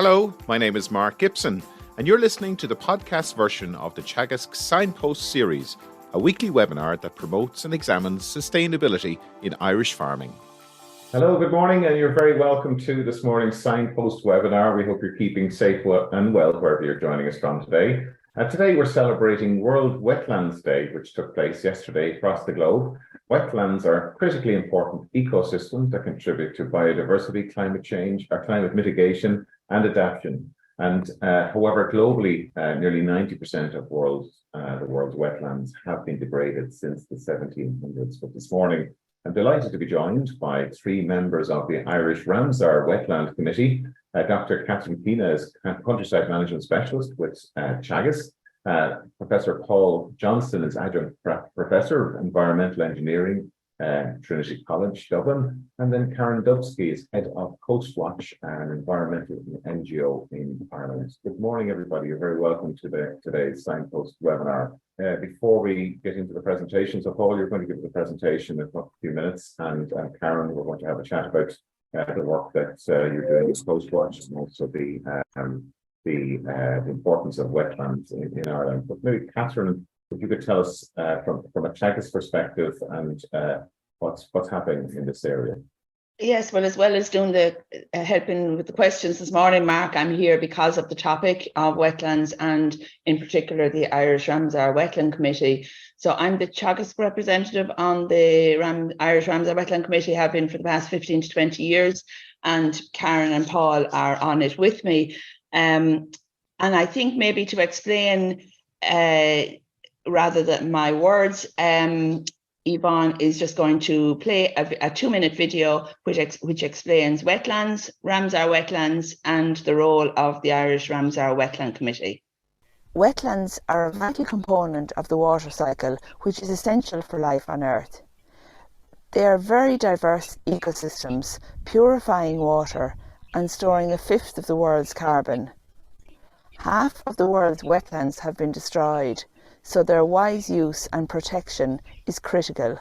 Hello, my name is Mark Gibson, and you're listening to the podcast version of the Teagasc Signpost Series, a weekly webinar that promotes and examines sustainability in Irish farming. Hello, good morning, and you're very welcome to this morning's Signpost webinar. We hope you're keeping safe and well wherever you're joining us from today. Today we're celebrating World Wetlands Day, which took place yesterday across the globe. Wetlands are critically important ecosystems that contribute to biodiversity, climate change, climate mitigation and adaptation. And however, globally, nearly 90% of the world's wetlands have been degraded since the 1700s. But this morning, I'm delighted to be joined by three members of the Irish Ramsar Wetland Committee. Dr. Keena is Countryside Management Specialist with Teagasc. Professor Paul Johnston is Adjunct Professor of Environmental Engineering at Trinity College, Dublin. And then Karin Dubsky is Head of Coastwatch, an environmental NGO in Ireland. Good morning, everybody. You're very welcome to today's Signpost webinar. Before we get into the presentation, so Paul, you're going to give the presentation in a few minutes, and Karin, we're going to have a chat about the work that you're doing with Coastwatch and also the importance of wetlands in Ireland. But maybe, Catherine, if you could tell us from a Teagasc perspective and what's happening in this area. Yes, well as doing the helping with the questions this morning, Mark, I'm here because of the topic of wetlands and in particular the Irish Ramsar Wetland Committee. So I'm the Teagasc representative on the Irish Ramsar Wetland Committee, have been for the past 15 to 20 years, and Karin and Paul are on it with me. And I think maybe to explain rather than my words, Yvonne is just going to play a 2-minute video which explains wetlands, Ramsar wetlands, and the role of the Irish Ramsar Wetland Committee. Wetlands are a vital component of the water cycle, which is essential for life on Earth. They are very diverse ecosystems, purifying water and storing 1/5 of the world's carbon. Half of the world's wetlands have been destroyed, so their wise use and protection is critical.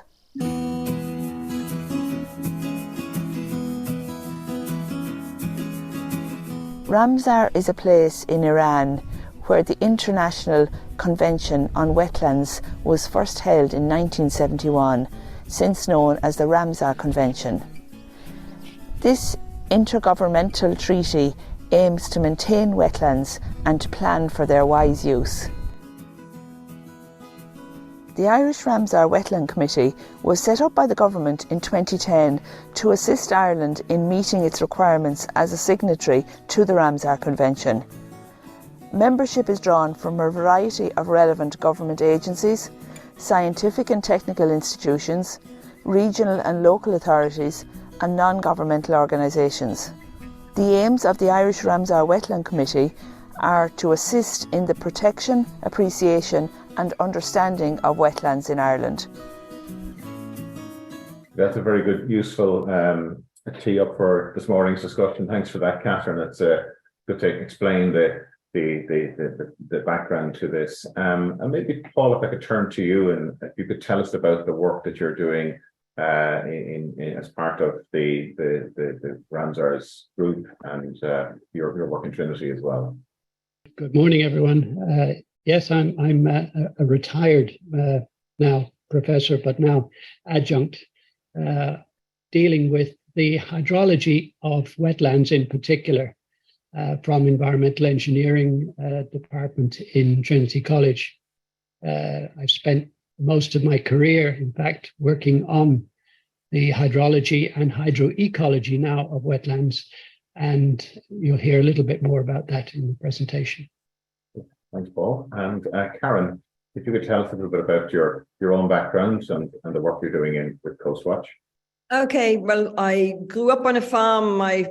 Ramsar is a place in Iran where the International Convention on Wetlands was first held in 1971, since known as the Ramsar Convention. This intergovernmental treaty aims to maintain wetlands and to plan for their wise use. The Irish Ramsar Wetland Committee was set up by the government in 2010 to assist Ireland in meeting its requirements as a signatory to the Ramsar Convention. Membership is drawn from a variety of relevant government agencies, scientific and technical institutions, regional and local authorities, and non-governmental organisations. The aims of the Irish Ramsar Wetland Committee are to assist in the protection, appreciation and understanding of wetlands in Ireland. That's a very good, useful tee up for this morning's discussion. Thanks for that, Catherine. It's good to explain the background to this. And maybe, Paul, if I could turn to you and if you could tell us about the work that you're doing as part of the Ramsar's group and your work in Trinity as well. Good morning, everyone. Yes, I'm a retired now professor, but now adjunct, dealing with the hydrology of wetlands in particular from Environmental Engineering Department in Trinity College. I've spent most of my career, in fact, working on the hydrology and hydroecology now of wetlands, and you'll hear a little bit more about that in the presentation. Thanks, Paul. And Karin, if you could tell us a little bit about your own background and the work you're doing with Coastwatch. Okay, well, I grew up on a farm. My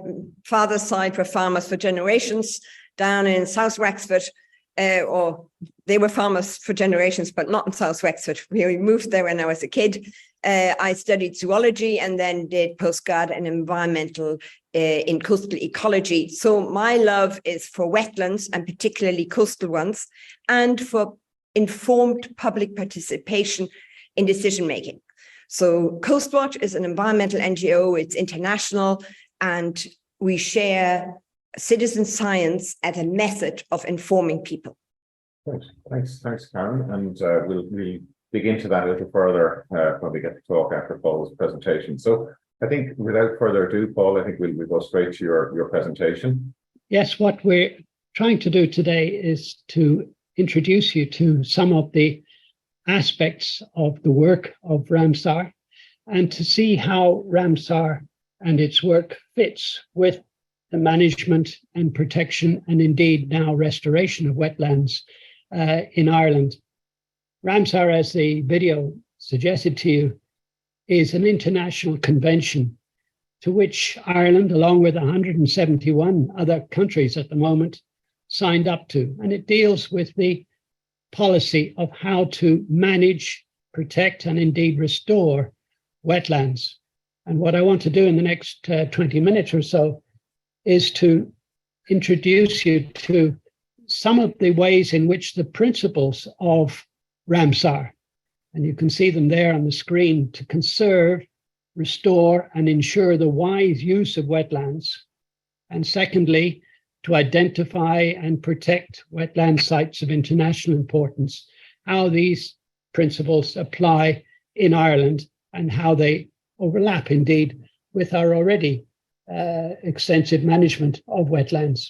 father's side were farmers for generations down in South Wexford, or they were farmers for generations, but not in South Wexford. We moved there when I was a kid. I studied zoology and then did postgrad in environmental in coastal ecology. So my love is for wetlands and particularly coastal ones, and for informed public participation in decision making. So Coastwatch is an environmental NGO, it's international, and we share citizen science as a method of informing people. Great. Thanks, Karin. And we'll dig into that a little further when we get to talk after Paul's presentation. So I think without further ado, Paul, I think we'll go straight to your presentation. Yes, what we're trying to do today is to introduce you to some of the aspects of the work of Ramsar and to see how Ramsar and its work fits with the management and protection and indeed now restoration of wetlands in Ireland. Ramsar, as the video suggested to you, is an international convention to which Ireland, along with 171 other countries at the moment, signed up to. And it deals with the policy of how to manage, protect, and indeed restore wetlands. And what I want to do in the next 20 minutes or so is to introduce you to some of the ways in which the principles of Ramsar, and you can see them there on the screen, to conserve, restore, and ensure the wise use of wetlands. And secondly, to identify and protect wetland sites of international importance, how these principles apply in Ireland and how they overlap indeed with our already extensive management of wetlands.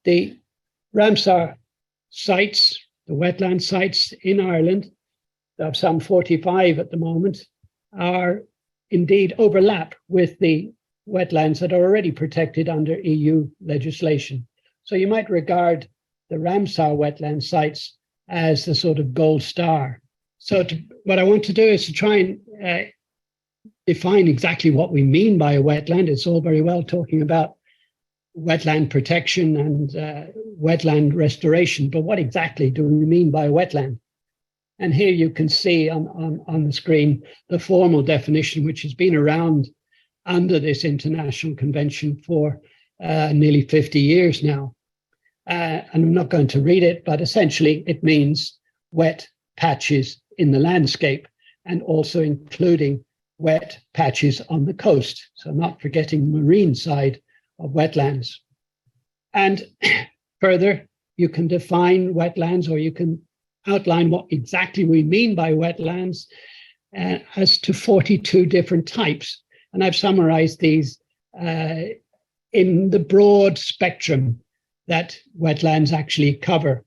The Ramsar sites, the wetland sites in Ireland, there are some 45 at the moment, are indeed overlap with the wetlands that are already protected under EU legislation. So you might regard the Ramsar wetland sites as the sort of gold star. So what I want to do is to try and define exactly what we mean by a wetland. It's all very well talking about wetland protection and wetland restoration, but what exactly do we mean by a wetland? And here you can see on the screen the formal definition, which has been around under this international convention for nearly 50 years now. And I'm not going to read it, but essentially it means wet patches in the landscape and also including wet patches on the coast. So not forgetting the marine side of wetlands. And further, you can define wetlands, or you can outline what exactly we mean by wetlands as to 42 different types. And I've summarized these in the broad spectrum that wetlands actually cover.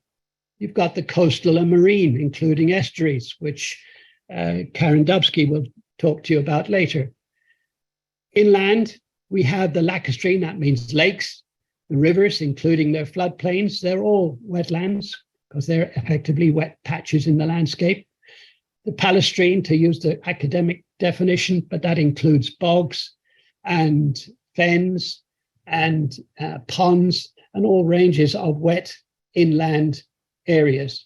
You've got the coastal and marine, including estuaries, which Karin Dubsky will talk to you about later. Inland, we have the lacustrine, that means lakes, the rivers, including their floodplains. They're all wetlands because they're effectively wet patches in the landscape. The palestrine, to use the academic definition, but that includes bogs and fens and ponds and all ranges of wet inland areas.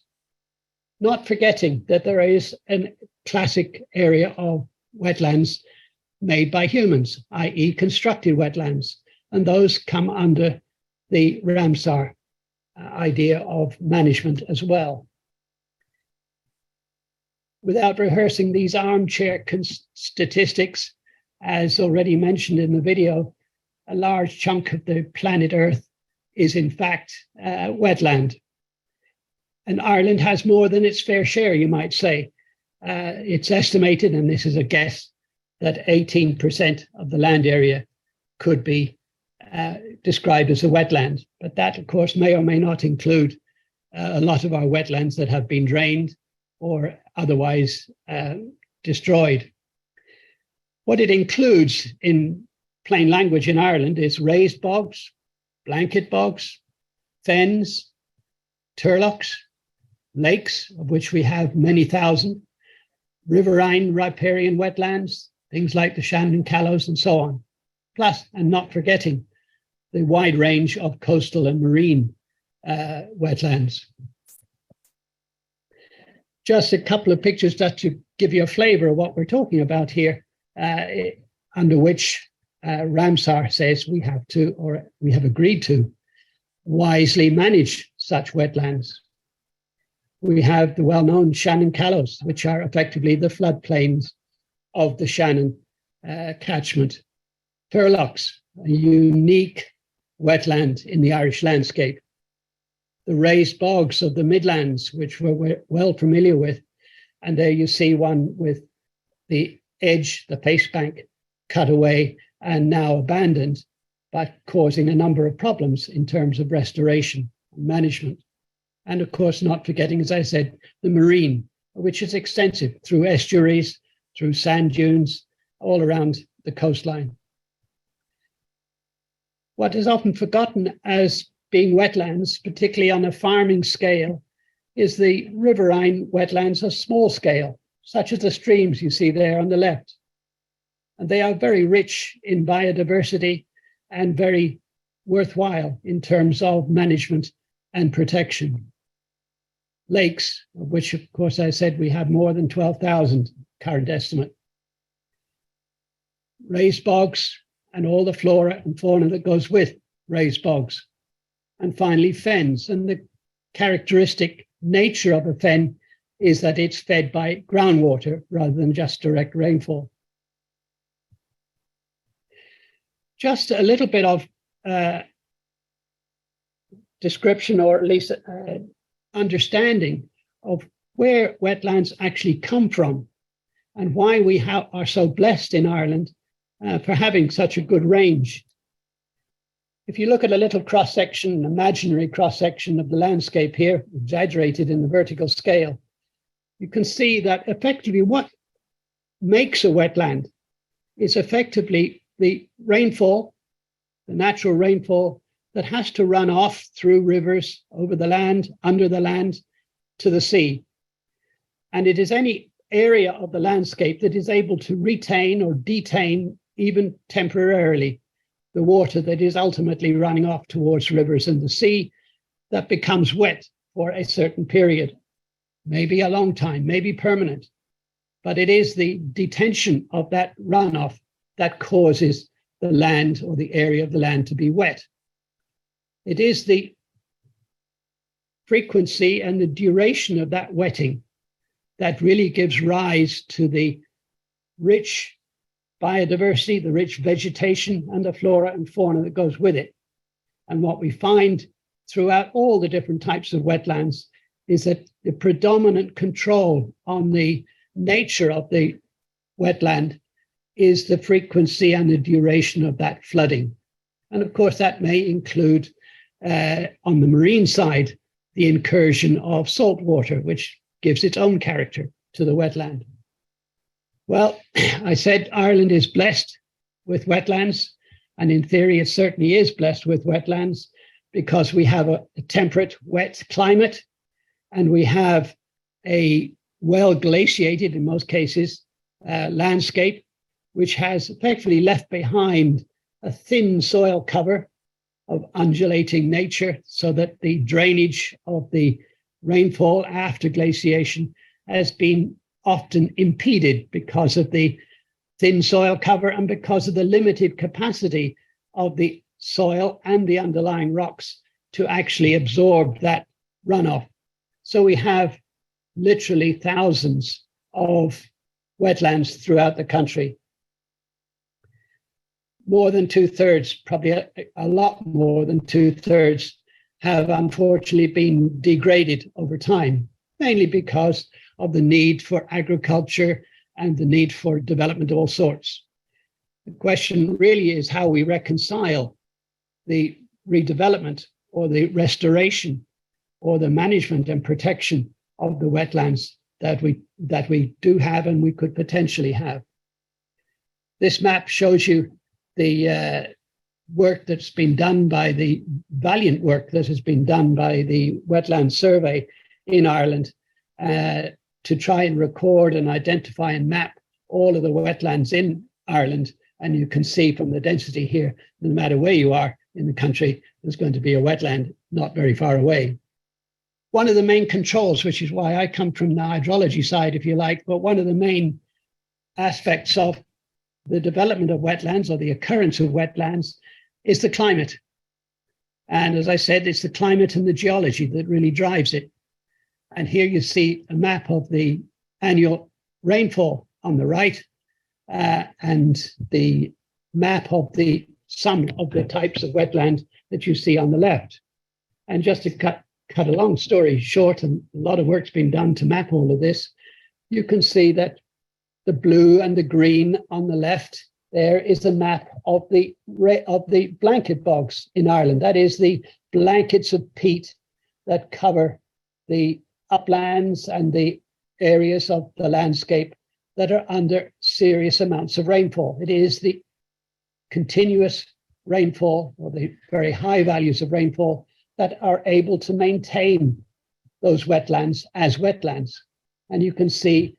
Not forgetting that there is a classic area of wetlands made by humans, i.e. constructed wetlands, and those come under the Ramsar idea of management as well. Without rehearsing these armchair statistics, as already mentioned in the video, a large chunk of the planet Earth is in fact wetland. And Ireland has more than its fair share, you might say. It's estimated, and this is a guess, that 18% of the land area could be described as a wetland. But that, of course, may or may not include a lot of our wetlands that have been drained or otherwise destroyed. What it includes in plain language in Ireland is raised bogs, blanket bogs, fens, turloughs, lakes, of which we have many thousand, riverine riparian wetlands, things like the Shannon Callows and so on. Plus, and not forgetting, the wide range of coastal and marine wetlands. Just a couple of pictures just to give you a flavor of what we're talking about here, under which Ramsar says we have to, or we have agreed to, wisely manage such wetlands. We have the well-known Shannon Callows, which are effectively the floodplains of the Shannon catchment. Turloughs, a unique wetland in the Irish landscape. The raised bogs of the Midlands, which we're well familiar with. And there you see one with the edge, the face bank, cut away and now abandoned, but causing a number of problems in terms of restoration and management. And of course, not forgetting, as I said, the marine, which is extensive through estuaries, through sand dunes, all around the coastline. What is often forgotten as being wetlands, particularly on a farming scale, is the riverine wetlands of small scale, such as the streams you see there on the left. And they are very rich in biodiversity and very worthwhile in terms of management and protection. Lakes, of which, of course, I said we have more than 12,000 current estimate. Raised bogs and all the flora and fauna that goes with raised bogs. And finally, fens. And the characteristic nature of a fen is that it's fed by groundwater rather than just direct rainfall. Just a little bit of description, or at least understanding of where wetlands actually come from and why we are so blessed in Ireland for having such a good range. If you look at a little cross-section, an imaginary cross-section of the landscape here, exaggerated in the vertical scale, you can see that effectively what makes a wetland is effectively the rainfall, the natural rainfall that has to run off through rivers, over the land, under the land, to the sea. And it is any area of the landscape that is able to retain or detain, even temporarily, the water that is ultimately running off towards rivers and the sea that becomes wet for a certain period, maybe a long time, maybe permanent. But it is the detention of that runoff that causes the land or the area of the land to be wet. It is the frequency and the duration of that wetting that really gives rise to the rich biodiversity, the rich vegetation, and the flora and fauna that goes with it. And what we find throughout all the different types of wetlands is that the predominant control on the nature of the wetland is the frequency and the duration of that flooding. And of course, that may include, on the marine side, the incursion of salt water, which gives its own character to the wetland. Well, I said Ireland is blessed with wetlands, and in theory, it certainly is blessed with wetlands because we have a temperate, wet climate, and we have a well-glaciated, in most cases, landscape, which has effectively left behind a thin soil cover of undulating nature so that the drainage of the rainfall after glaciation has been often impeded because of the thin soil cover and because of the limited capacity of the soil and the underlying rocks to actually absorb that runoff. So we have literally thousands of wetlands throughout the country. More than 2/3, probably a lot more than 2/3, have unfortunately been degraded over time, mainly because of the need for agriculture and the need for development of all sorts. The question really is how we reconcile the redevelopment or the restoration or the management and protection of the wetlands that we do have and we could potentially have. This map shows you the work that's been done by the valiant work that has been done by the Wetland Survey in Ireland to try and record and identify and map all of the wetlands in Ireland. And you can see from the density here, no matter where you are in the country, there's going to be a wetland not very far away. One of the main controls, which is why I come from the hydrology side, if you like, but one of the main aspects of the development of wetlands or the occurrence of wetlands is the climate. And as I said, it's the climate and the geology that really drives it. And here you see a map of the annual rainfall on the right and the map of the sum of the types of wetland that you see on the left. And just to cut a long story short, and a lot of work's been done to map all of this, you can see that the blue and the green on the left there is a map of the blanket bogs in Ireland. That is the blankets of peat that cover the uplands and the areas of the landscape that are under serious amounts of rainfall. It is the continuous rainfall, or the very high values of rainfall, that are able to maintain those wetlands as wetlands. And you can see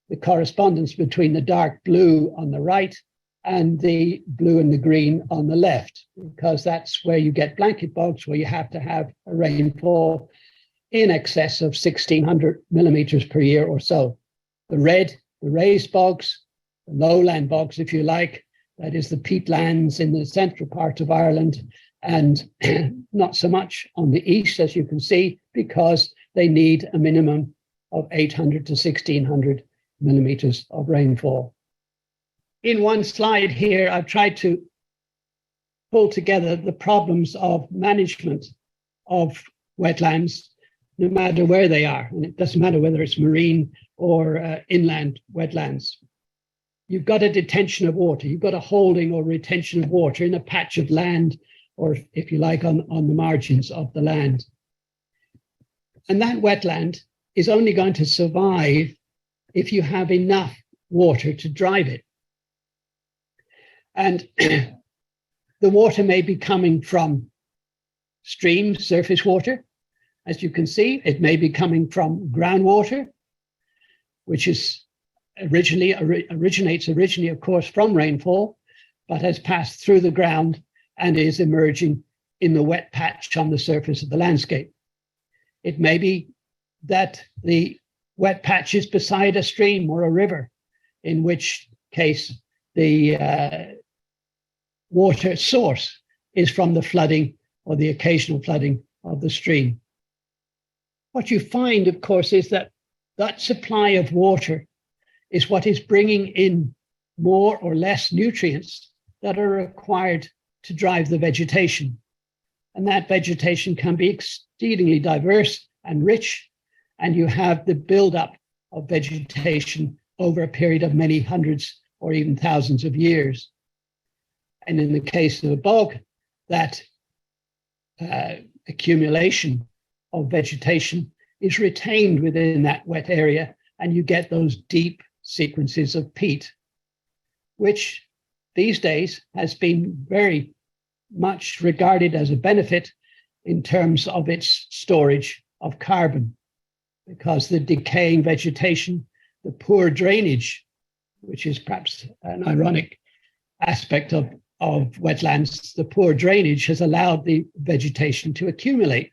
the correspondence between the dark blue on the right and the blue and the green on the left, because that's where you get blanket bogs, where you have to have a rainfall in excess of 1,600 millimeters per year or so. The red, the raised bogs, the lowland bogs, if you like, that is the peatlands in the central part of Ireland, and not so much on the east, as you can see, because they need a minimum of 800 to 1,600 millimeters of rainfall. In one slide here, I've tried to pull together the problems of management of wetlands, no matter where they are. And it doesn't matter whether it's marine or inland wetlands. You've got a detention of water. You've got a holding or retention of water in a patch of land, or if you like, on the margins of the land. And that wetland is only going to survive if you have enough water to drive it. And the water may be coming from streams, surface water. As you can see, it may be coming from groundwater, which is originates originally, of course, from rainfall, but has passed through the ground and is emerging in the wet patch on the surface of the landscape. It may be that the wet patch is beside a stream or a river, in which case the water source is from the flooding or the occasional flooding of the stream. What you find, of course, is that that supply of water is what is bringing in more or less nutrients that are required to drive the vegetation. And that vegetation can be exceedingly diverse and rich, and you have the buildup of vegetation over a period of many hundreds or even thousands of years. And in the case of a bog, that accumulation of vegetation is retained within that wet area, and you get those deep sequences of peat, which these days has been very much regarded as a benefit in terms of its storage of carbon, because the decaying vegetation, the poor drainage, which is perhaps an ironic aspect of wetlands, the poor drainage has allowed the vegetation to accumulate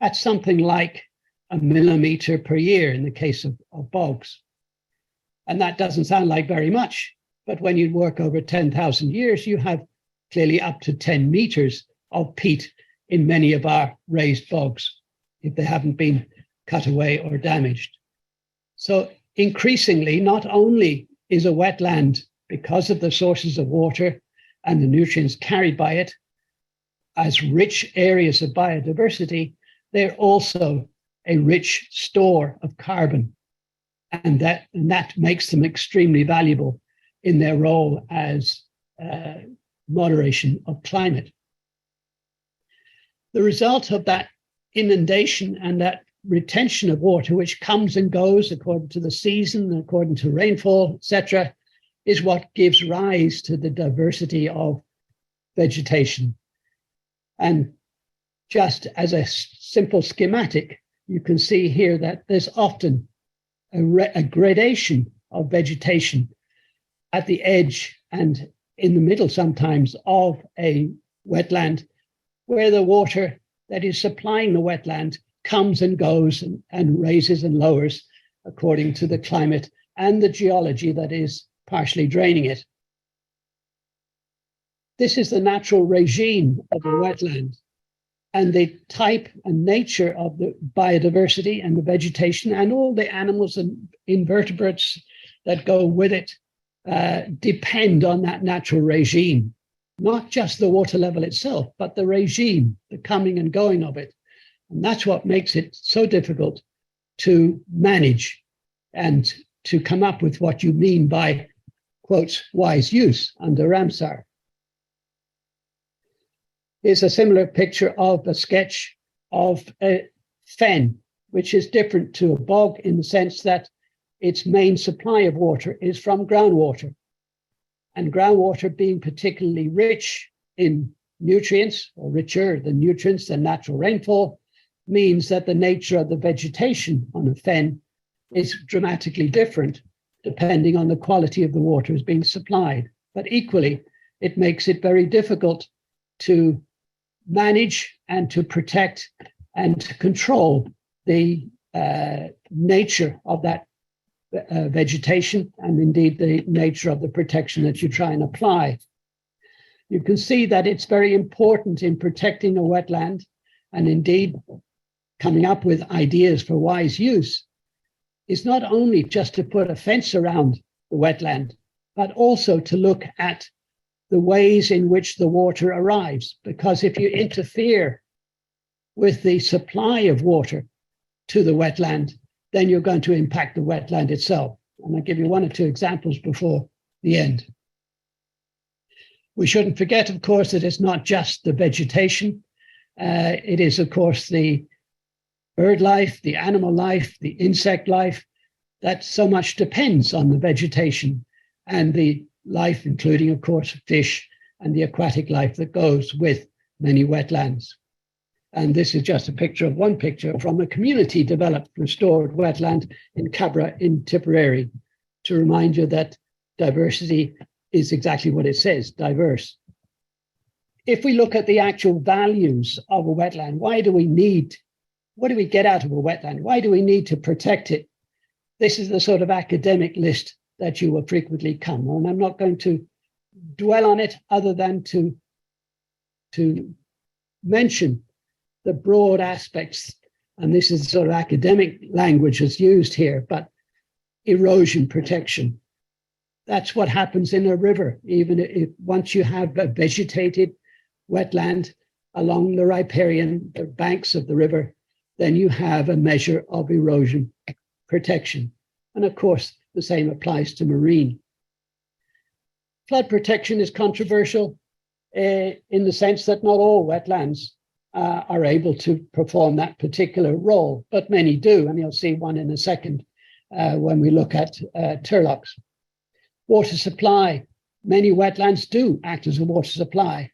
at something like 1 millimeter per year in the case of bogs. And that doesn't sound like very much, but when you work over 10,000 years, you have clearly up to 10 meters of peat in many of our raised bogs, if they haven't been cut away or damaged. So increasingly, not only is a wetland, because of the sources of water and the nutrients carried by it, as rich areas of biodiversity, they're also a rich store of carbon. And that makes them extremely valuable in their role as moderation of climate. The result of that inundation and that retention of water, which comes and goes according to the season, according to rainfall, etc., is what gives rise to the diversity of vegetation. And just as a simple schematic, you can see here that there's often a gradation of vegetation at the edge and in the middle sometimes of a wetland, where the water that is supplying the wetland comes and goes and raises and lowers according to the climate and the geology that is partially draining it. This is the natural regime of a wetland, and the type and nature of the biodiversity and the vegetation and all the animals and invertebrates that go with it depend on that natural regime. not just the water level itself, but the regime, the coming and going of it. And that's what makes it so difficult to manage and to come up with what you mean by, quotes, wise use under Ramsar. Here's a similar picture of a sketch of a fen, which is different to a bog in the sense that its main supply of water is from groundwater. And groundwater, being particularly rich in nutrients, or richer than nutrients than natural rainfall, means that the nature of the vegetation on a fen is dramatically different depending on the quality of the water is being supplied. But equally, it makes it very difficult to manage and to protect and to control the nature of that vegetation, and indeed the nature of the protection that you try and apply. You can see that it's very important in protecting a wetland, and indeed coming up with ideas for wise use is not only just to put a fence around the wetland, but also to look at the ways in which the water arrives. Because if you interfere with the supply of water to the wetland, then you're going to impact the wetland itself. And I'll give you one or two examples before the end. We shouldn't forget, of course, that it's not just the vegetation. It is, of course, the bird life, the animal life, the insect life, that so much depends on the vegetation and the life, including, of course, fish and the aquatic life that goes with many wetlands. And this is just a picture of one picture from a community developed restored wetland in Cabra in Tipperary, to remind you that diversity is exactly what it says, diverse. If we look at the actual values of a wetland, what do we get out of a wetland? Why do we need to protect it? This is the sort of academic list that you will frequently come on. I'm not going to dwell on it other than to mention the broad aspects, and this is sort of academic language that's used here, but erosion protection. That's what happens in a river. Even if once you have a vegetated wetland along the riparian, the banks of the river, then you have a measure of erosion protection. And of course, the same applies to marine. Flood protection is controversial in the sense that not all wetlands are able to perform that particular role, but many do, and you'll see one in a second when we look at turloughs. Water supply, many wetlands do act as a water supply,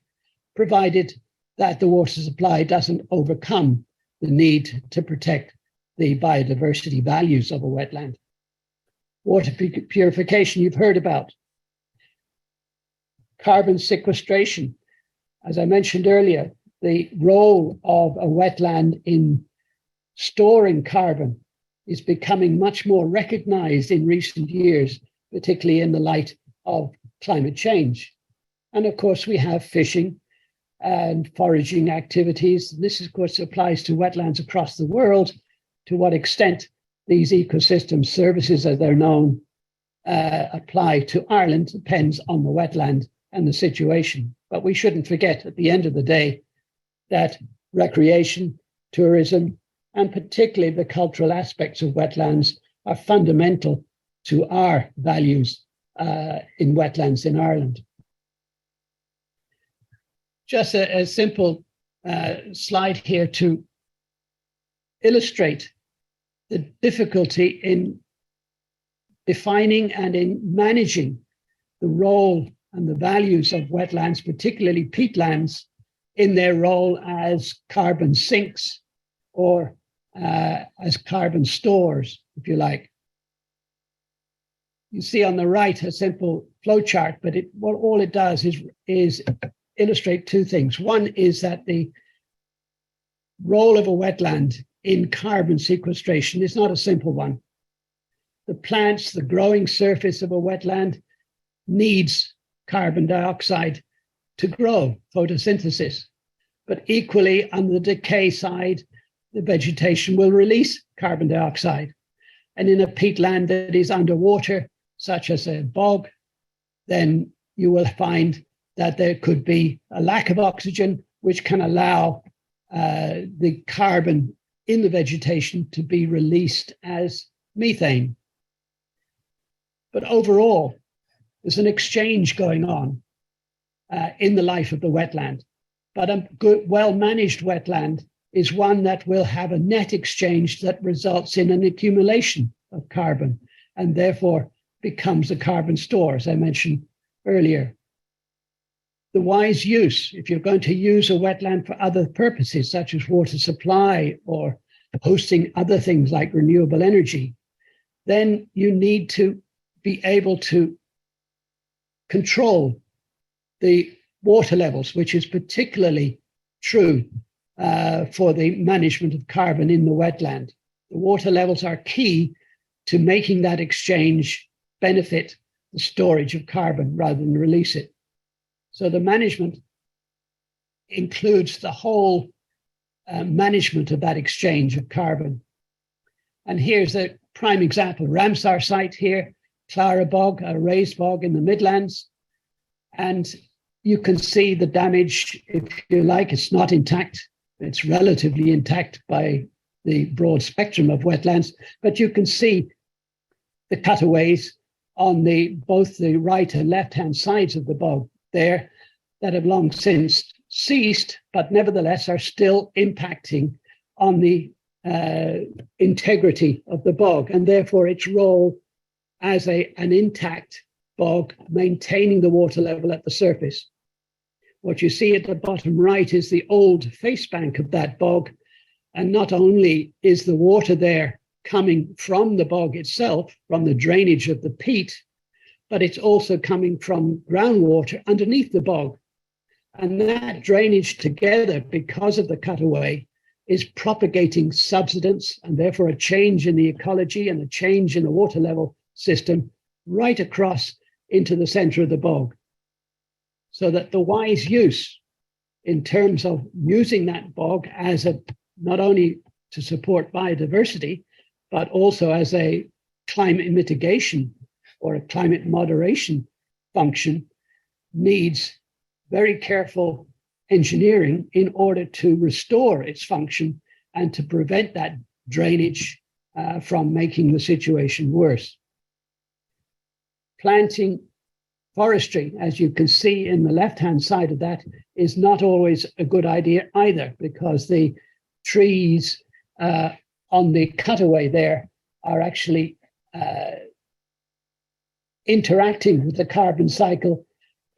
provided that the water supply doesn't overcome the need to protect the biodiversity values of a wetland. Water purification you've heard about. Carbon sequestration. As I mentioned earlier, the role of a wetland in storing carbon is becoming much more recognized in recent years, particularly in the light of climate change. And of course, we have fishing and foraging activities. This, of course, applies to wetlands across the world. To what extent these ecosystem services, as they're known, apply to Ireland depends on the wetland and the situation. But we shouldn't forget, at the end of the day, that recreation, tourism, and particularly the cultural aspects of wetlands are fundamental to our values in wetlands in Ireland. Just a simple slide here to illustrate the difficulty in defining and in managing the role and the values of wetlands, particularly peatlands, in their role as carbon sinks or as carbon stores, if you like. You see on the right a simple flowchart, but all it does is illustrate two things. One is that the role of a wetland in carbon sequestration is not a simple one. The plants, the growing surface of a wetland needs carbon dioxide to grow, photosynthesis. But equally, on the decay side, the vegetation will release carbon dioxide. And in a peatland that is underwater, such as a bog, then you will find that there could be a lack of oxygen, which can allow the carbon in the vegetation to be released as methane. But overall, there's an exchange going on in the life of the wetland. But a good, well-managed wetland is one that will have a net exchange that results in an accumulation of carbon and therefore becomes a carbon store, as I mentioned earlier. The wise use, if you're going to use a wetland for other purposes, such as water supply or hosting other things like renewable energy, then you need to be able to control the water levels, which is particularly true for the management of carbon in the wetland. The water levels are key to making that exchange benefit the storage of carbon rather than release it. So the management includes the whole management of that exchange of carbon. And here's a prime example, Ramsar site here, Clara Bog, a raised bog in the Midlands. And you can see the damage, if you like. It's not intact. It's relatively intact by the broad spectrum of wetlands, but you can see the cutaways on both the right and left-hand sides of the bog there that have long since ceased, but nevertheless are still impacting on the integrity of the bog, and therefore its role as an intact bog, maintaining the water level at the surface. What you see at the bottom right is the old face bank of that bog, and not only is the water there coming from the bog itself, from the drainage of the peat, but it's also coming from groundwater underneath the bog. And that drainage together, because of the cutaway, is propagating subsidence and therefore a change in the ecology and a change in the water level system right across into the center of the bog. So that the wise use in terms of using that bog as not only to support biodiversity, but also as a climate mitigation or a climate moderation function needs very careful engineering in order to restore its function and to prevent that drainage from making the situation worse. Planting forestry, as you can see in the left-hand side of that, is not always a good idea either, because the trees on the cutaway there are actually interacting with the carbon cycle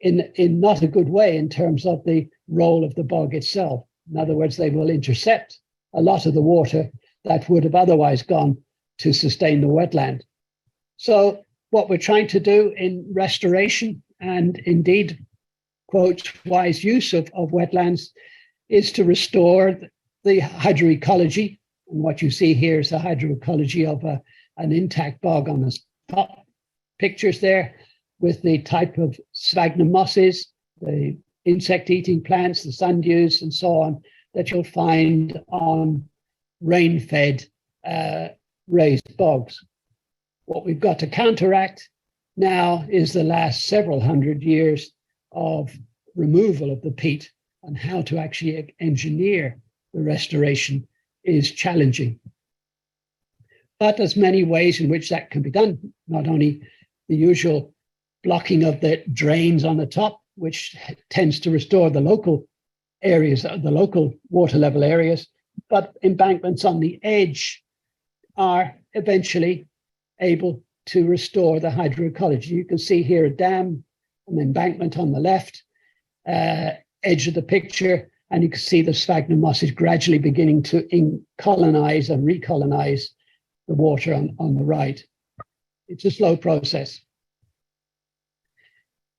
in not a good way in terms of the role of the bog itself. In other words, they will intercept a lot of the water that would have otherwise gone to sustain the wetland. So what we're trying to do in restoration and indeed, quote, wise use of wetlands is to restore the hydroecology. And what you see here is the hydroecology of an intact bog on the top pictures there, with the type of sphagnum mosses, the insect-eating plants, the sundews, and so on, that you'll find on rain-fed raised bogs. What we've got to counteract now is the last several hundred years of removal of the peat, and how to actually engineer the restoration is challenging. But there's many ways in which that can be done, not only the usual blocking of the drains on the top, which tends to restore the local areas, the local water level areas, but embankments on the edge are eventually able to restore the hydroecology. You can see here a dam, an embankment on the left edge of the picture, and you can see the sphagnum moss is gradually beginning to colonize and recolonize the water on the right. It's a slow process.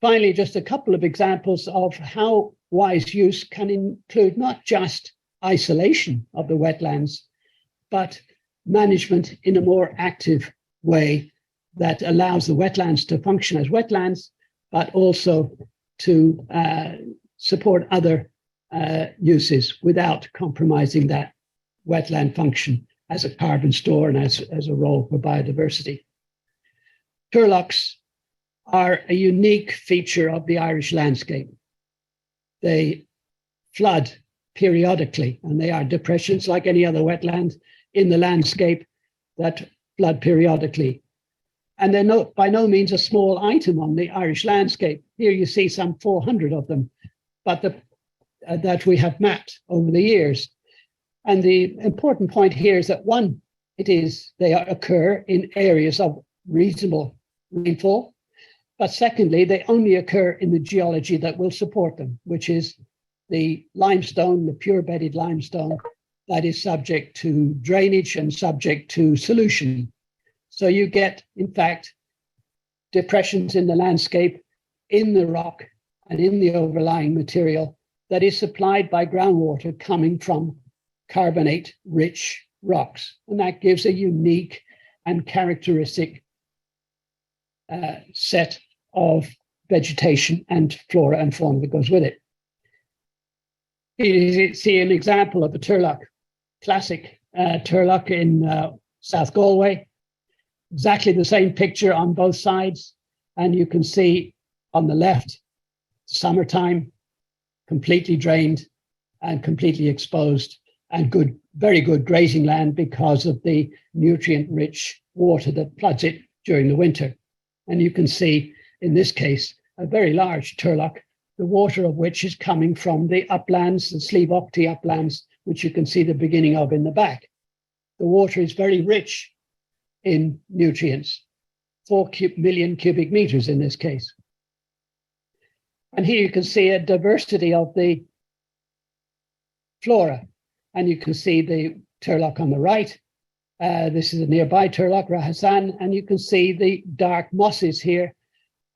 Finally, just a couple of examples of how wise use can include not just isolation of the wetlands, but management in a more active way that allows the wetlands to function as wetlands, but also to support other uses without compromising that wetland function as a carbon store and as a role for biodiversity. Turloughs are a unique feature of the Irish landscape. they flood periodically, and they are depressions like any other wetland in the landscape that flood periodically. And they're by no means a small item on the Irish landscape. Here you see some 400 of them, but that we have mapped over the years. And the important point here is that one, they occur in areas of reasonable rainfall, but secondly, they only occur in the geology that will support them, which is the limestone, the pure bedded limestone that is subject to drainage and subject to solution. So you get, in fact, depressions in the landscape, in the rock and in the overlying material that is supplied by groundwater coming from carbonate-rich rocks. And that gives a unique and characteristic set of vegetation and flora and fauna that goes with it. Here you see an example of a turlough, classic turlough in South Galway. Exactly the same picture on both sides. And you can see on the left, summertime, completely drained and completely exposed, and very good grazing land because of the nutrient-rich water that floods it during the winter. And you can see, in this case, a very large turlough, the water of which is coming from the uplands, the Slieve Aughty uplands, which you can see the beginning of in the back. The water is very rich in nutrients, 4 million cubic meters in this case. And here you can see a diversity of the flora. And you can see the turlough on the right. This is a nearby turlough, Rahassan, and you can see the dark mosses here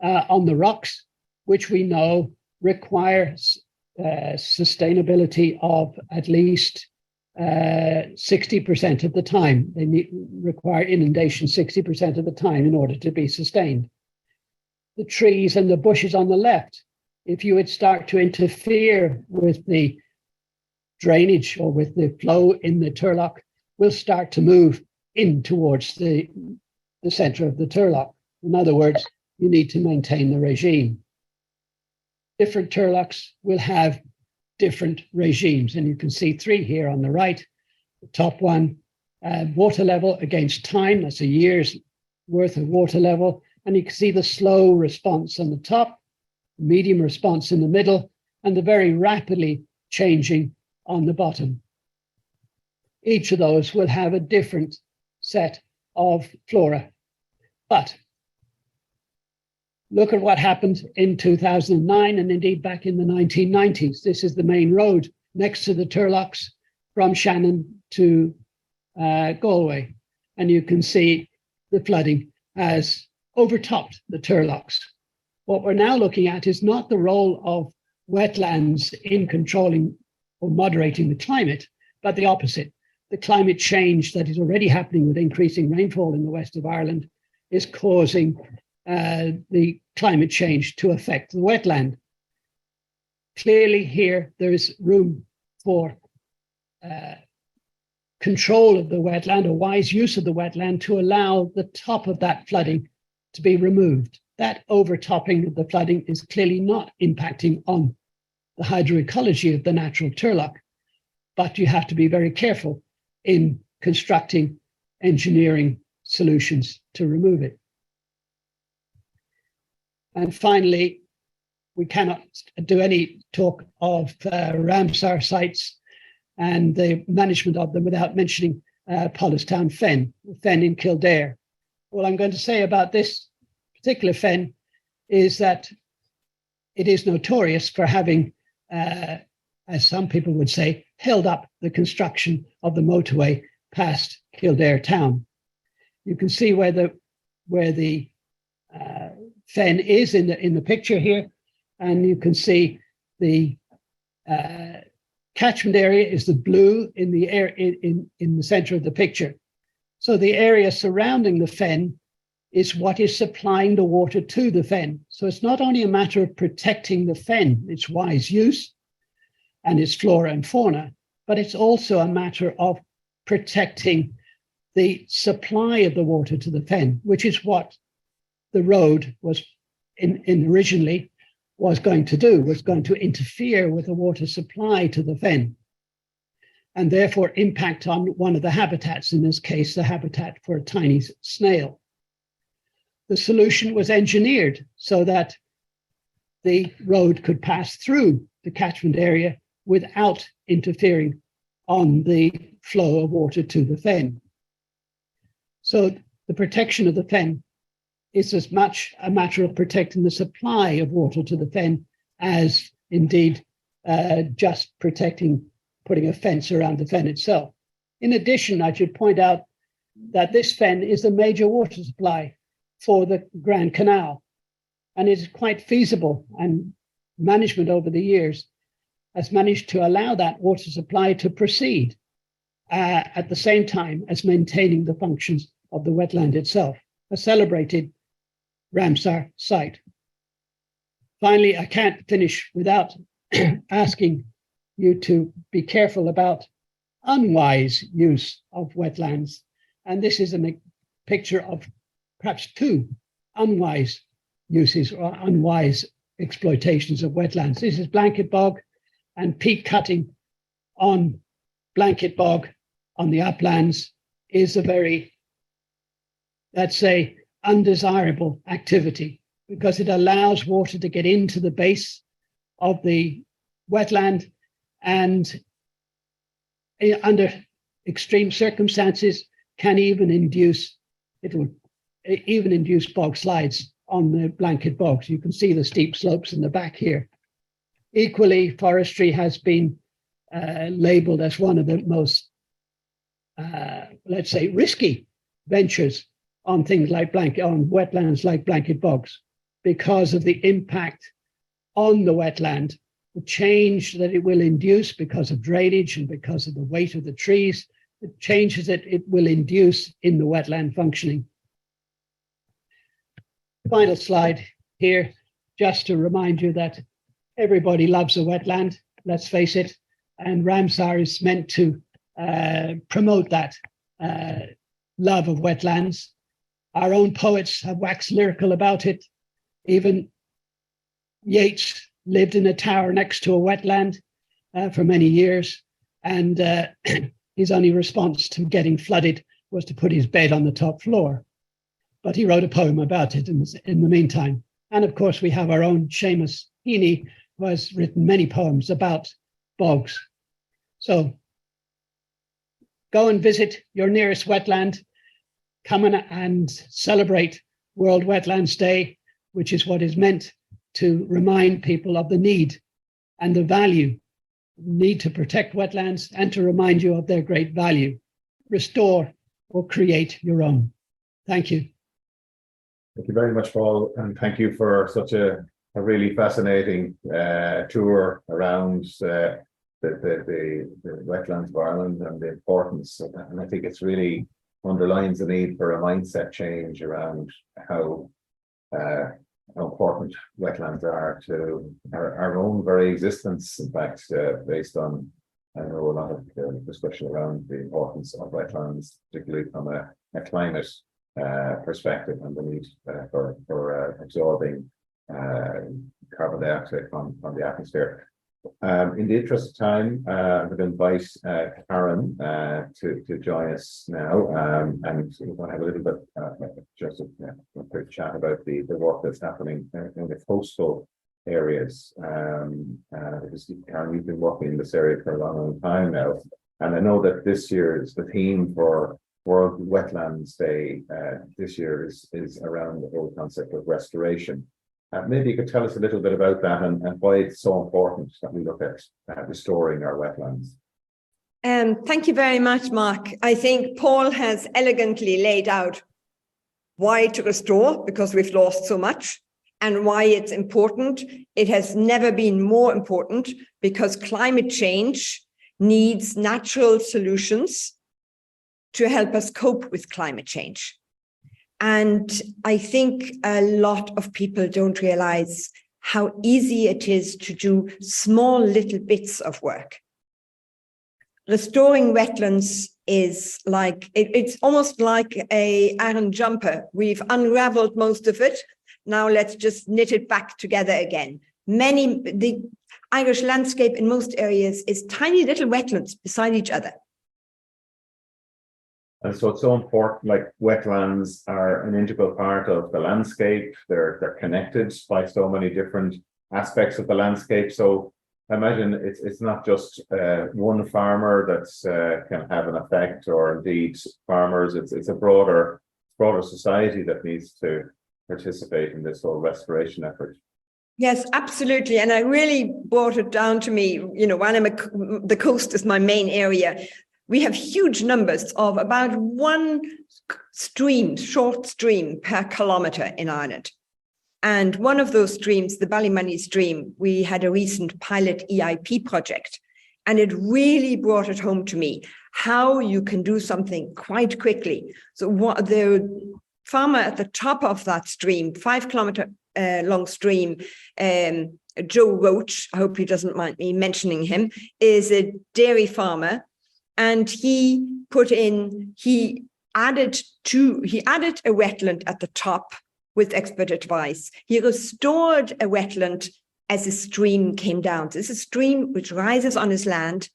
on the rocks, which we know requires sustainability of at least 60% of the time. They require inundation 60% of the time in order to be sustained. The trees and the bushes on the left, if you would start to interfere with the drainage or with the flow in the turlough, will start to move in towards the center of the turlough. In other words, you need to maintain the regime. Different turloughs will have different regimes, and you can see 3 here on the right. The top one, water level against time, that's a year's worth of water level, and you can see the slow response on the top, medium response in the middle, and the very rapidly changing on the bottom. Each of those will have a different set of flora. But look at what happened in 2009 and indeed back in the 1990s. This is the main road next to the turloughs from Shannon to Galway. And you can see the flooding has overtopped the turloughs. What we're now looking at is not the role of wetlands in controlling or moderating the climate, but the opposite. The climate change that is already happening with increasing rainfall in the west of Ireland is causing the climate change to affect the wetland. Clearly here, there is room for control of the wetland, or wise use of the wetland, to allow the top of that flooding to be removed. That overtopping of the flooding is clearly not impacting on the hydroecology of the natural turlough, but you have to be very careful in constructing engineering solutions to remove it. And finally, we cannot do any talk of Ramsar sites and the management of them without mentioning Pollistown Fen in Kildare. All I'm going to say about this particular fen is that it is notorious for having, as some people would say, held up the construction of the motorway past Kildare town. You can see where the fen is in the picture here, and you can see the catchment area is the blue in the center of the picture. So the area surrounding the fen is what is supplying the water to the fen. So it's not only a matter of protecting the fen, its wise use and its flora and fauna, but it's also a matter of protecting the supply of the water to the fen, which is what the road was in originally was going to do was going to interfere with the water supply to the fen, and therefore impact on one of the habitats, in this case, the habitat for a tiny snail. The solution was engineered so that the road could pass through the catchment area without interfering on the flow of water to the fen. So the protection of the fen is as much a matter of protecting the supply of water to the fen as indeed just putting a fence around the fen itself. In addition, I should point out that this fen is a major water supply for the Grand Canal, and it is quite feasible, and management over the years has managed to allow that water supply to proceed at the same time as maintaining the functions of the wetland itself, a celebrated Ramsar site. Finally, I can't finish without asking you to be careful about unwise use of wetlands. And this is a picture of perhaps two unwise uses or unwise exploitations of wetlands. This is blanket bog and peat cutting on blanket bog on the uplands is a very, let's say, undesirable activity because it allows water to get into the base of the wetland, and under extreme circumstances can even induce bog slides on the blanket bogs. You can see the steep slopes in the back here. Equally, forestry has been labeled as one of the most, let's say, risky ventures on things like on wetlands like blanket bogs because of the impact on the wetland, the change that it will induce because of drainage and because of the weight of the trees, the changes that it will induce in the wetland functioning. Final slide here, just to remind you that everybody loves a wetland, let's face it, and Ramsar is meant to promote that love of wetlands. Our own poets have waxed lyrical about it. Even Yeats lived in a tower next to a wetland for many years, and his only response to getting flooded was to put his bed on the top floor. But he wrote a poem about it in the meantime. And of course, we have our own Seamus Heaney, who has written many poems about bogs. So go and visit your nearest wetland. Come in and celebrate World Wetlands Day, which is what is meant to remind people of the need and the value, need to protect wetlands and to remind you of their great value. Restore or create your own. Thank you. Thank you very much, Paul, and thank you for such a really fascinating tour around the wetlands of Ireland and the importance of that. And I think it's really underlines the need for a mindset change around how important wetlands are to our own very existence. In fact, based on, I know, a lot of discussion around the importance of wetlands, particularly from a climate perspective and the need for absorbing carbon dioxide from the atmosphere. In the interest of time, I'm going to invite Karin to join us now, and we're going to have a little bit just a quick chat about the work that's happening in the coastal areas. Because Karin, you've been working in this area for a long time now, and I know that this year is the theme for World Wetlands Day. This year is around the whole concept of restoration. Maybe you could tell us a little bit about that and why it's so important that we look at restoring our wetlands. Thank you very much, Mark. I think Paul has elegantly laid out why to restore, because we've lost so much, and why it's important. It has never been more important because climate change needs natural solutions to help us cope with climate change. And I think a lot of people don't realize how easy it is to do small little bits of work. Restoring wetlands is like, it's almost like an iron jumper. We've unraveled most of it. Now let's just knit it back together again. The Irish landscape in most areas is tiny little wetlands beside each other. And so it's so important, like wetlands are an integral part of the landscape. They're connected by so many different aspects of the landscape. So I imagine it's not just one farmer that's can have an effect, or indeed farmers. It's a broader society that needs to participate in this whole restoration effort. Yes, absolutely. And I really brought it down to me, while the coast is my main area, we have huge numbers of about one short stream per kilometre in Ireland. And one of those streams, the Ballymoney stream, we had a recent pilot EIP project, and it really brought it home to me how you can do something quite quickly. So what the farmer at the top of that stream, 5 kilometre long stream, Joe Roach, I hope he doesn't mind me mentioning him, is a dairy farmer, and he added a wetland at the top with expert advice. He restored a wetland as a stream came down. This is a stream which rises on his land.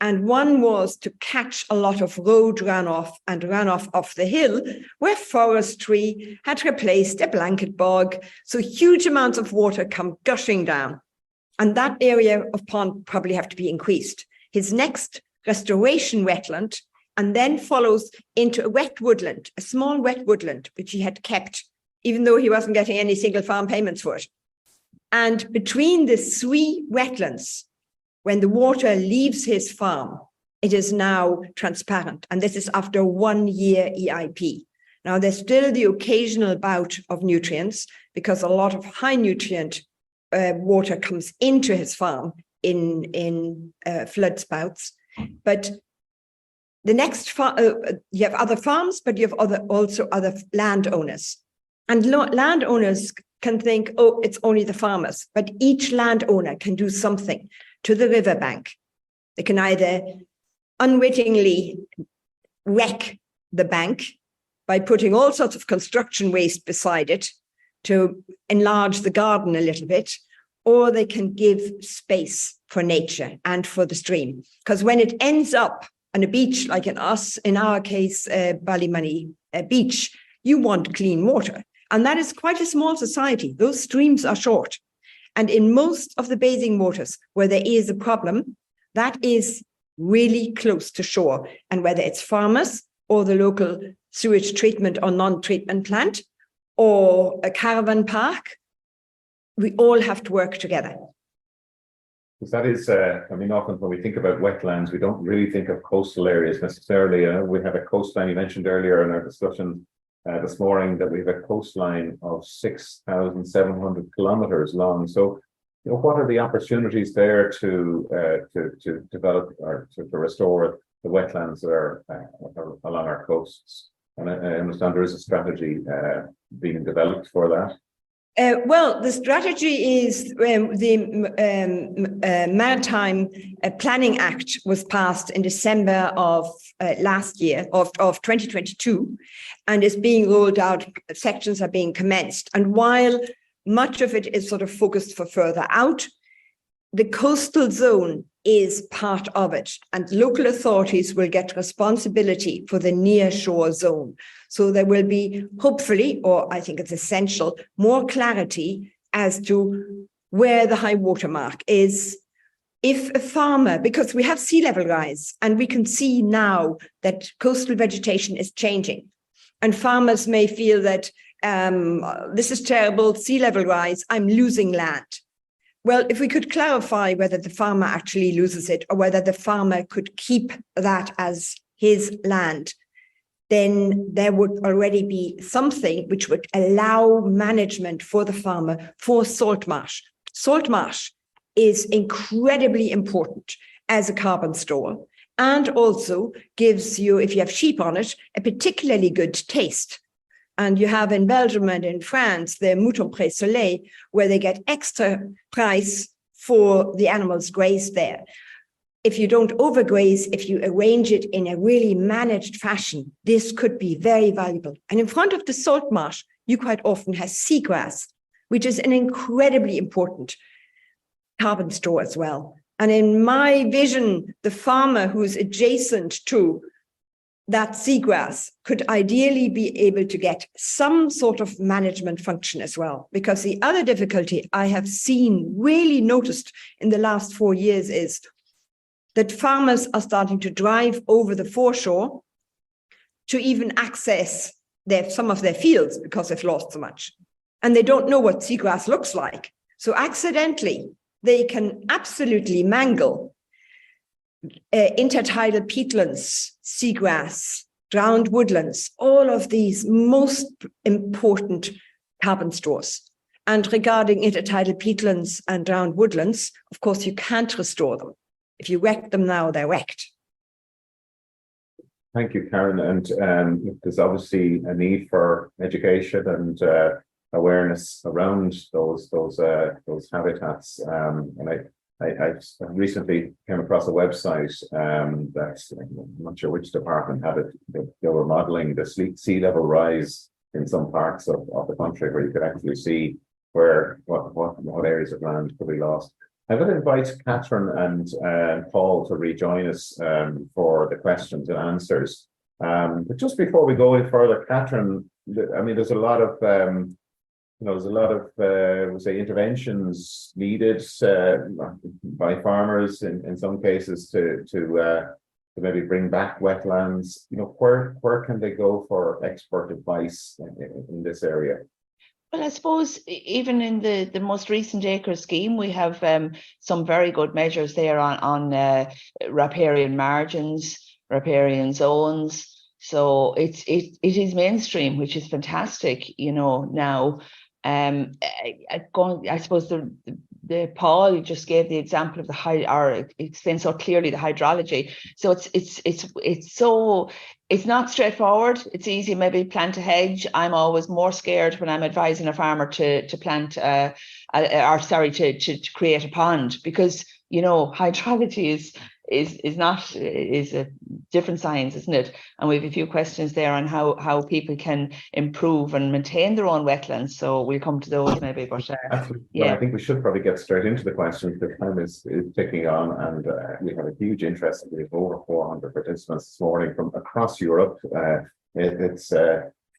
And one was to catch a lot of road runoff and runoff off the hill where forestry had replaced a blanket bog. So huge amounts of water come gushing down. And that area of pond probably have to be increased. His next restoration wetland, and then follows into a wet woodland, a small wet woodland, which he had kept, even though he wasn't getting any single farm payments for it. And between the 3 wetlands, when the water leaves his farm, it is now transparent. And this is after 1 year EIP. Now, there's still the occasional bout of nutrients because a lot of high nutrient water comes into his farm in flood spouts. But the next you have other farms, but you have also other landowners. And landowners can think, oh, it's only the farmers, but each landowner can do something to the riverbank. They can either unwittingly wreck the bank by putting all sorts of construction waste beside it to enlarge the garden a little bit, or they can give space for nature and for the stream. Because when it ends up on a beach, like in our case, Ballymoney beach, you want clean water. And that is quite a small society. Those streams are short. And in most of the bathing waters where there is a problem, that is really close to shore. And whether it's farmers or the local sewage treatment or non-treatment plant or a caravan park, we all have to work together. Because that is, often when we think about wetlands, we don't really think of coastal areas necessarily. We have a coastline, you mentioned earlier in our discussion this morning that we have a coastline of 6,700 kilometers long. So, what are the opportunities there to develop or to restore the wetlands that are along our coasts? And I understand there is a strategy being developed for that. Well, the strategy is the Maritime Planning Act was passed in December of last year, of 2022, and is being rolled out. Sections are being commenced. And while much of it is sort of focused for further out, the coastal zone is part of it, and local authorities will get responsibility for the near shore zone. So there will be, hopefully, or I think it's essential, more clarity as to where the high water mark is. If a farmer, because we have sea level rise, and we can see now that coastal vegetation is changing, and farmers may feel that this is terrible, sea level rise, I'm losing land. Well, if we could clarify whether the farmer actually loses it or whether the farmer could keep that as his land, then there would already be something which would allow management for the farmer for salt marsh. Salt marsh is incredibly important as a carbon store, and also gives you, if you have sheep on it, a particularly good taste. And you have in Belgium and in France, the mouton pré soleil, where they get extra price for the animals grazed there. If you don't overgraze, if you arrange it in a really managed fashion, this could be very valuable. And in front of the salt marsh, you quite often have seagrass, which is an incredibly important carbon store as well. And in my vision, the farmer who's adjacent to that seagrass could ideally be able to get some sort of management function as well. Because the other difficulty I have seen, really noticed in the last 4 years, is that farmers are starting to drive over the foreshore to even access some of their fields because they've lost so much. And they don't know what seagrass looks like. So accidentally, they can absolutely mangle intertidal peatlands, seagrass, drowned woodlands, all of these most important carbon stores. And regarding intertidal peatlands and drowned woodlands, of course, you can't restore them. If you wreck them now, they're wrecked. Thank you, Karin. And there's obviously a need for education and awareness around those habitats. And I recently came across a website that I'm not sure which department had it. They were modelling the sea level rise in some parts of the country, where you could actually see what areas of land could be lost. I'm going to invite Catherine and Paul to rejoin us for the questions and answers. But just before we go any further, Catherine, I mean, there's a lot of we say interventions needed by farmers in some cases to maybe bring back wetlands. You know, where can they go for expert advice in this area? Well, I suppose even in the most recent acre scheme, we have some very good measures there on riparian margins, riparian zones. So it is mainstream, which is fantastic, you know, now. I suppose the Paul just gave the example of explained so clearly the hydrology. So it's not straightforward. It's easy, maybe plant a hedge. I'm always more scared when I'm advising a farmer to plant to create a pond, because, you know, hydrology is a different science, isn't it? And we have a few questions there on how people can improve and maintain their own wetlands. So we'll come to those maybe. But well, I think we should probably get straight into the questions. The time is ticking on, and we have a huge interest. We have over 400 participants this morning from across Europe. It's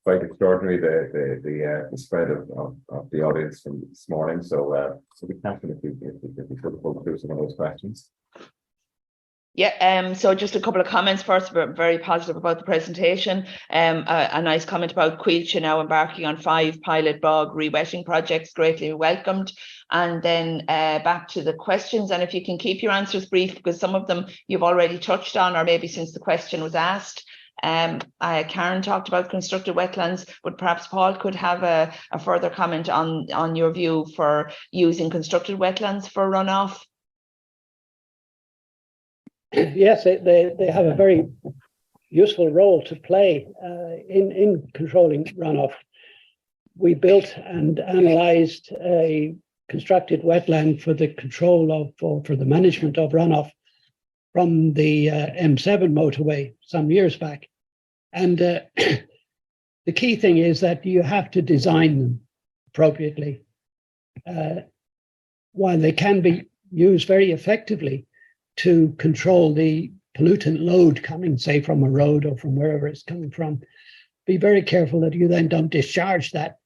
quite extraordinary the spread of the audience from this morning. So we can't if we could pull through some of those questions. Yeah, so just a couple of comments first. We're very positive about the presentation. A nice comment about Quilcha now embarking on 5 pilot bog rewetting projects, greatly welcomed. And then back to the questions, and if you can keep your answers brief, because some of them you've already touched on, or maybe since the question was asked. Karin talked about constructed wetlands, but perhaps Paul could have a further comment on your view for using constructed wetlands for runoff. Yes, they have a very useful role to play in controlling runoff. We built and analysed a constructed wetland for the control for the management of runoff from the M7 motorway some years back. And the key thing is that you have to design them appropriately. While they can be used very effectively to control the pollutant load coming, say, from a road or from wherever it's coming from, be very careful that you then don't discharge that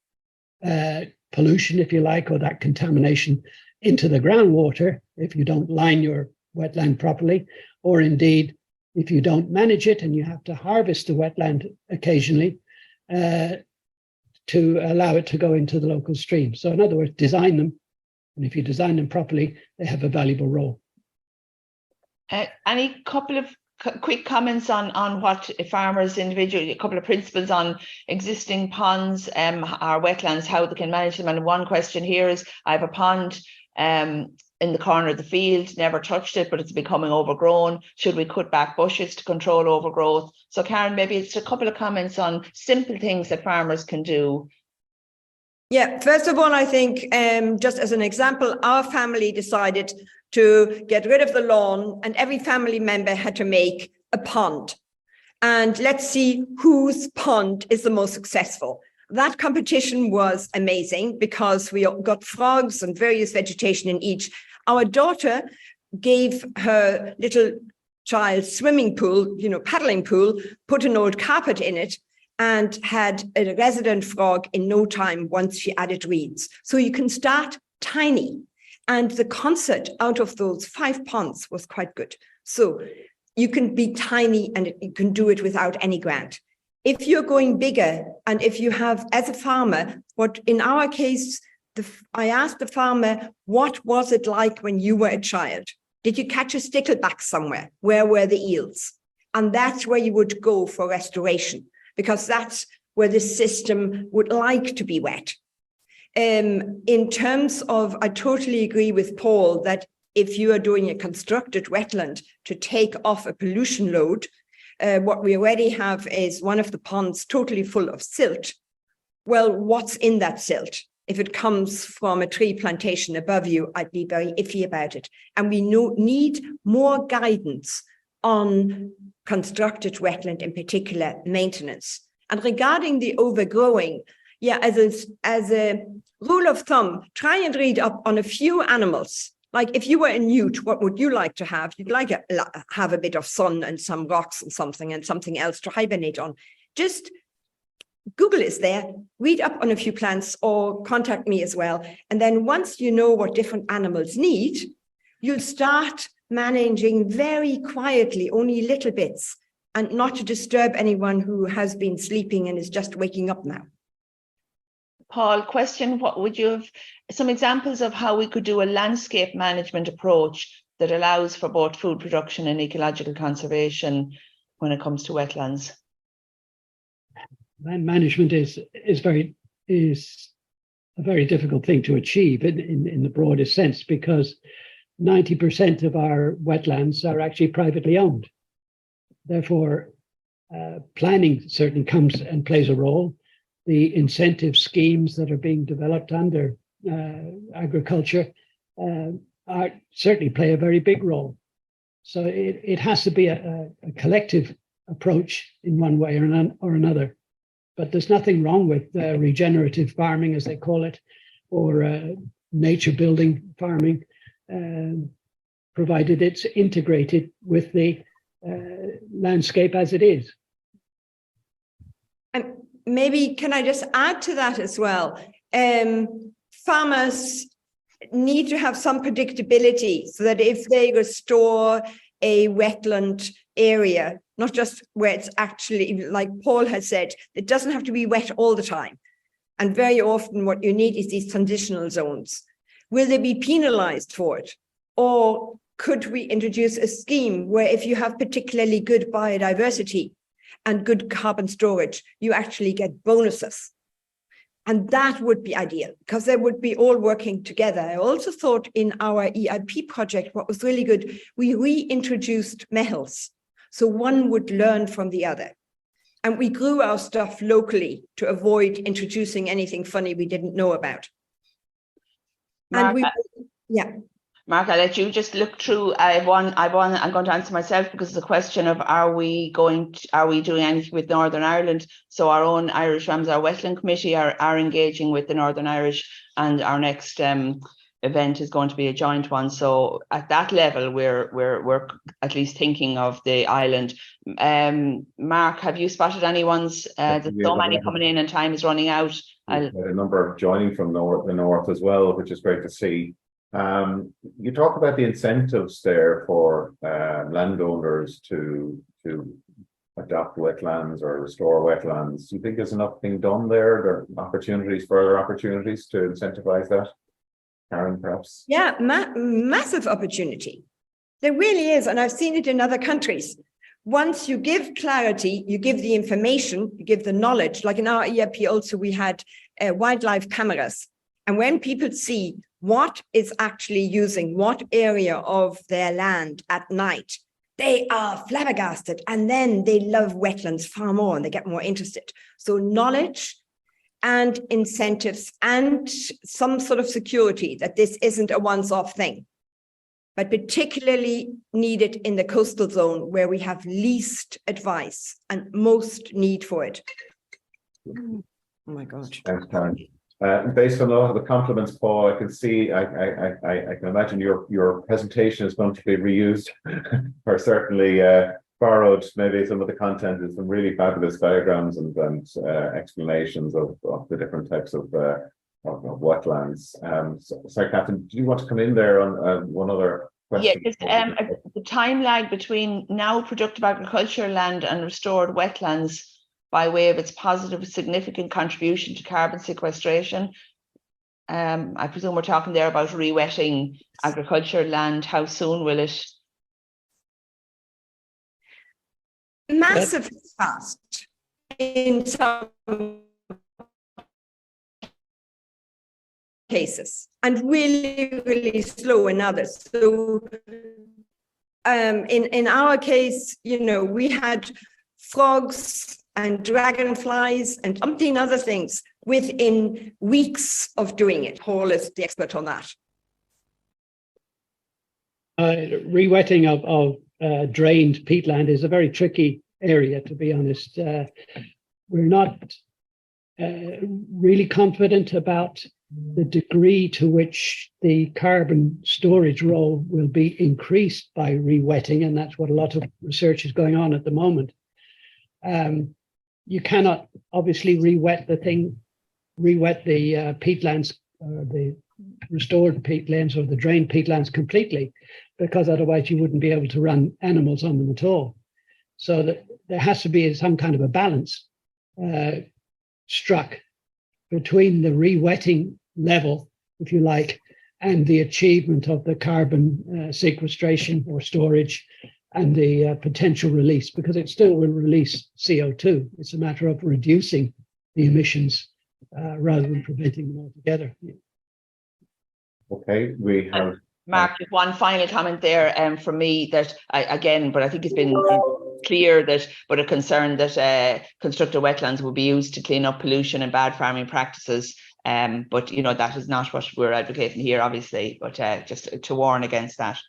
pollution, if you like, or that contamination into the groundwater if you don't line your wetland properly, or indeed if you don't manage it and you have to harvest the wetland occasionally to allow it to go into the local stream. So in other words, design them, and if you design them properly, they have a valuable role. Any couple of quick comments on what farmers individually, a couple of principles on existing ponds or wetlands, how they can manage them. And one question here is, I have a pond in the corner of the field, never touched it, but it's becoming overgrown. Should we cut back bushes to control overgrowth? So Karin, maybe it's a couple of comments on simple things that farmers can do. Yeah, first of all, I think just as an example, our family decided to get rid of the lawn, and every family member had to make a pond. And let's see whose pond is the most successful. That competition was amazing because we got frogs and various vegetation in each. Our daughter gave her little child swimming pool, paddling pool, put an old carpet in it, and had a resident frog in no time once she added reeds. So you can start tiny. And the concert out of those 5 ponds was quite good. So you can be tiny and you can do it without any grant. If you're going bigger, and if you have, as a farmer, what in our case, I asked the farmer, what was it like when you were a child? Did you catch a stickleback somewhere? Where were the eels? And that's where you would go for restoration, because that's where the system would like to be wet. In terms of, I totally agree with Paul that if you are doing a constructed wetland to take off a pollution load, what we already have is one of the ponds totally full of silt. Well, what's in that silt? If it comes from a tree plantation above you, I'd be very iffy about it. And we need more guidance on constructed wetland, in particular maintenance. And regarding the overgrowing, as a rule of thumb, try and read up on a few animals. Like if you were a newt, what would you like to have? You'd like to have a bit of sun and some rocks and something else to hibernate on. Just Google is there, read up on a few plants or contact me as well. And then once you know what different animals need, you'll start managing very quietly, only little bits, and not to disturb anyone who has been sleeping and is just waking up now. Paul, question, what would you have some examples of how we could do a landscape management approach that allows for both food production and ecological conservation when it comes to wetlands? Land management is a very difficult thing to achieve in the broadest sense, because 90% of our wetlands are actually privately owned. Therefore, planning certainly comes and plays a role. The incentive schemes that are being developed under agriculture certainly play a very big role. So it has to be a collective approach in one way or another. But there's nothing wrong with regenerative farming, as they call it, or nature building farming, provided it's integrated with the landscape as it is. And maybe can I just add to that as well? Farmers need to have some predictability so that if they restore a wetland area, not just where it's actually, like Paul has said, it doesn't have to be wet all the time. And very often what you need is these transitional zones. Will they be penalized for it? Or could we introduce a scheme where if you have particularly good biodiversity and good carbon storage, you actually get bonuses? And that would be ideal, because they would be all working together. I also thought in our EIP project, what was really good, we reintroduced metals. So one would learn from the other. And we grew our stuff locally to avoid introducing anything funny we didn't know about. Mark, and Mark, I'll let you just look through. I'm going to answer myself, because it's a question of are we doing anything with Northern Ireland? So our own Irish Ramsar Wetland Committee are engaging with the Northern Irish, and our next event is going to be a joint one. So at that level, we're at least thinking of the island. Mark, have you spotted any ones? There's so many coming in and time is running out. We've had a number joining from the north as well, which is great to see. You talk about the incentives there for landowners to adopt wetlands or restore wetlands. Do you think there's enough being done there? There are further opportunities to incentivize that? Karin, perhaps? Yeah, massive opportunity. There really is, and I've seen it in other countries. Once you give clarity, you give the information, you give the knowledge. Like in our EIP also, we had wildlife cameras. And when people see what is actually using what area of their land at night, they are flabbergasted. And then they love wetlands far more and they get more interested. So knowledge and incentives and some sort of security that this isn't a once-off thing, but particularly needed in the coastal zone where we have least advice and most need for it. Oh my God. Thanks, Karin. Based on a lot of the compliments, Paul, I can see, I can imagine your presentation is going to be reused or certainly borrowed. Maybe some of the content is some really fabulous diagrams and explanations of the different types of wetlands. Sorry, Catherine, do you want to come in there on one other question? Yeah, the time lag between now productive agricultural land and restored wetlands by way of its positive, significant contribution to carbon sequestration. I presume we're talking there about re-wetting agricultural land. How soon will it? Massive fast in some cases and really, really slow in others. So in our case, we had frogs and dragonflies and umpteen other things within weeks of doing it. Paul is the expert on that. Re-wetting of drained peatland is a very tricky area, to be honest. We're not really confident about the degree to which the carbon storage role will be increased by re-wetting, and that's what a lot of research is going on at the moment. You cannot obviously re-wet the peatlands, the restored peatlands or the drained peatlands completely, because otherwise you wouldn't be able to run animals on them at all. So that there has to be some kind of a balance struck between the re-wetting level, if you like, and the achievement of the carbon sequestration or storage and the potential release, because it still will release CO2. It's a matter of reducing the emissions rather than preventing them altogether. Okay, we have... Mark, just one final comment there from me that but I think it's been clear that, but a concern that constructed wetlands will be used to clean up pollution and bad farming practices. But that is not what we're advocating here, obviously, but just to warn against that.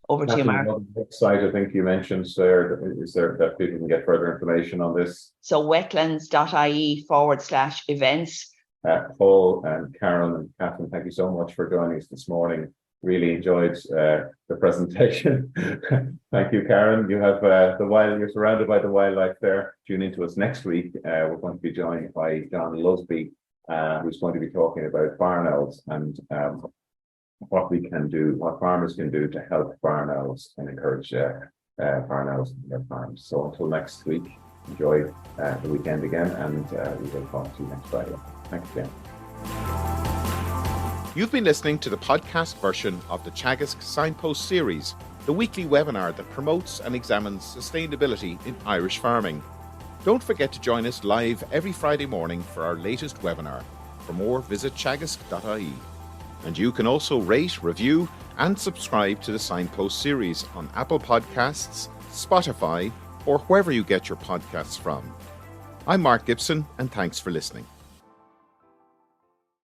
Over to you, Mark. On the website, I think you mentioned, sir, is there that people can get further information on this? So wetlands.ie/events. Paul and Karen and Catherine, thank you so much for joining us this morning. Really enjoyed the presentation. Thank you, Karen. You have you're surrounded by the wildlife there. Tune into us next week. We're going to be joined by John Lusby, who's going to be talking about barn owls and what we can do, what farmers can do to help barn owls and encourage barn owls in their farms. So until next week, enjoy the weekend again, and we will talk to you next Friday. Thanks again. You've been listening to the podcast version of the Teagasc Signpost Series, the weekly webinar that promotes and examines sustainability in Irish farming. Don't forget to join us live every Friday morning for our latest webinar. For more, visit teagasc.ie. And you can also rate, review, and subscribe to the Signpost Series on Apple Podcasts, Spotify, or wherever you get your podcasts from. I'm Mark Gibson, and thanks for listening.